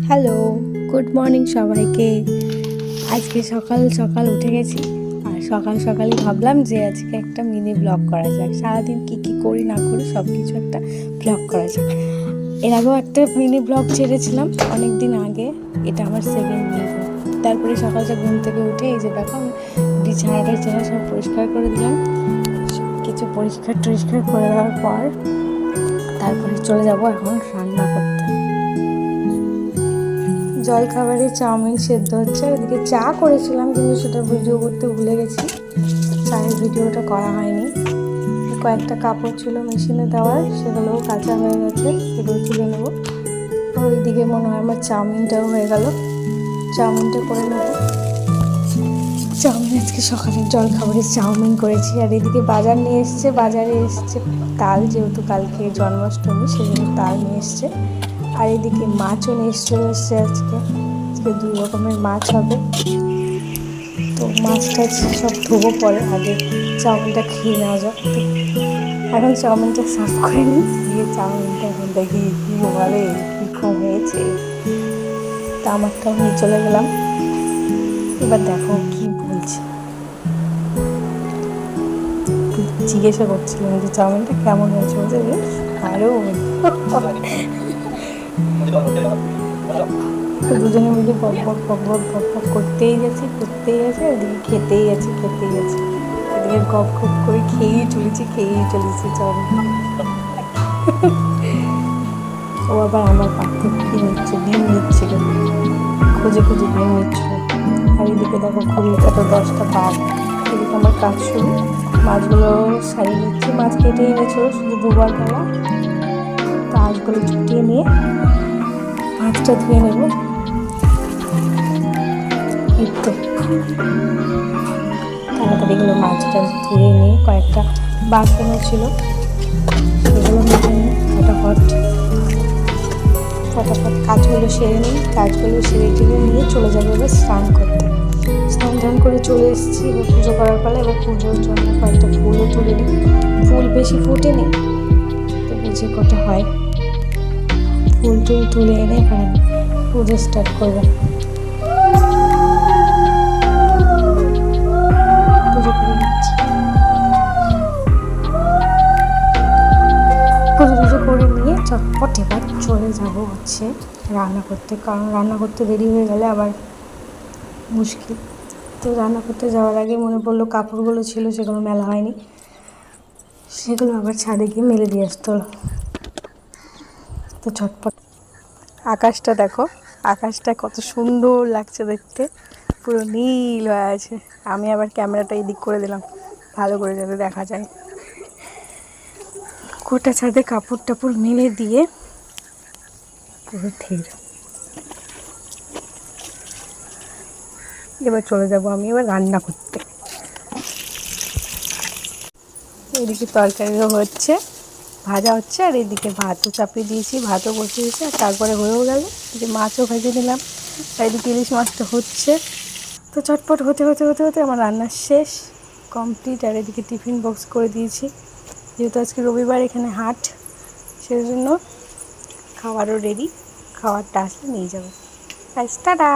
Hello, good morning সবাইকে। আজকে সকাল সকাল উঠে গেছি আর সকাল সকালই ভাবলাম যে আজকে একটা মিনি ব্লগ করা যাক। সারাদিন কী কী করি না করি সব কিছু একটা ব্লগ করা যাক। এর আগেও একটা মিনি ব্লগ ছেড়েছিলাম অনেক দিন আগে, এটা আমার সেকেন্ড মিনি ব্লগ। তারপরে সকালটা ঘুম থেকে উঠে এই যে দেখো বিছানাটা সব পরিষ্কার করে দিলাম। সব কিছু পরিষ্কার টরিষ্কার করে দেওয়ার পর তারপরে চলে যাব এখন রান্না করতে। জলখাবারে চাউমিন সেদ্ধ হচ্ছে, এদিকে চা করেছিলাম কিন্তু সেটা ভিডিও করতে ভুলে গেছি, চায়ের ভিডিওটা করা হয়নি। কয়েকটা কাপড় ছিল মেশিনে দেওয়ার, সেগুলোও কাঁচা হয়ে গেছে, সেগুলো তুলে নেব। ওইদিকে মনে হয় আমার চাউমিনটাও হয়ে গেল, চাউমিনটা করে নেব। চাউমিন আজকে সকালের জলখাবারে চাউমিন করেছি। আর এদিকে বাজার নিয়ে এসছে, বাজারে এসছে তাল, যেহেতু কালকে জন্মাষ্টমী সেজন্য তাল নিয়ে এসছে। আর এদিকে মাছও নিয়ে চলে এসছে, আজকে দুই রকমের মাছ হবে। তো মাছটা সব ধোবো পরে, আগে চাউমিনটা খেয়ে নেওয়া যাক। এখন চাউমিনটা সার্ভ করে নিই, দিয়ে চাউমিনটা এখন দেখি কী বলে কীরকম হয়েছে। তা আমারটাও নিয়ে চলে গেলাম, এবার দেখো কি বলছে। জিজ্ঞাসা করছিলাম যে চাউমিনটা কেমন হয়েছে, বলছে বেশ ভালো। দুজনে মিলে বক বক করতেই গেছে, এদিকে খেতেই গেছে। এদিকে গপ করে খেয়েই চলেছে চাউমিন। ও আবার আমার পাখ থেকে ডিম নিচ্ছিল, খুঁজে ডিম নিচ্ছিল। আর এদিকে দেখো ঘুরিয়ে কাটো 10টা পাক, এদিকে আমার কাজ শুরু। মাছগুলো সারিয়ে নিচ্ছি, মাছ কেটে এনেছিল শুধু দুবার বেলা। তাজগুলো ছুটিয়ে নিয়ে মাছটা ধুয়ে নেব। এই তো তাড়াতাড়িগুলো মাছটা ধুয়ে নিয়ে কয়েকটা বাসনও ছিল, সেগুলো মেজে নিই ফটাফট কাজগুলো সেরে নিই। কাজগুলো সেরে টেরে নিয়ে চলে যাবো এবার স্নান করতে। স্নান করে চলে এসেছি, এবার পুজো করার ফলে এবার পুজোর জন্য কয়েকটা ফুলও তুলে নিই। ফুল বেশি ফোটেনি, তো বুঝে কটা হয়। ফুল তুলে এনে এখানে পুজো স্টার্ট করবো। পুজো করে নিচ্ছি, পুজো করে নিয়ে চটপট এবার চলে যাবো হচ্ছে রান্না করতে, কারণ রান্না করতে দেরি হয়ে গেলে আবার মুশকিল। তো রান্না করতে যাওয়ার আগে মনে পড়লো কাপড়গুলো ছিল, সেগুলো মেলা হয়নি, সেগুলো আবার ছাদে গিয়ে মেলে দিয়ে আসতে হলো। তো ঝটপট আকাশটা দেখো, আকাশটা কত সুন্দর লাগছে দেখতে, পুরো নীল হয়ে আছে। আমি আবার ক্যামেরাটা এদিক করে দিলাম ভালো করে যাতে দেখা যায়। গোটা ছাদে কাপড় টাপড় মেলে দিয়ে পুরো থির। এবার চলে যাব আমি এবার রান্না করতে। এদিকে তরকারিও হচ্ছে, ভাজা হচ্ছে, আর এদিকে ভাতও চাপিয়ে দিয়েছি, ভাতও বসিয়েছি। আর তারপরে হয়েও গেল যে মাছও ভেজে নিলাম, আর এদিকে ইলিশ মাছটা হচ্ছে। তো চটপট হতে আমার রান্না শেষ, কমপ্লিট। আর এদিকে টিফিন বক্স করে দিয়েছি, যেহেতু আজকে রবিবার এখানে হাট, সেই জন্য খাওয়ারও রেডি, খাওয়ারটা আসলে নিয়ে যাবো। টাটা।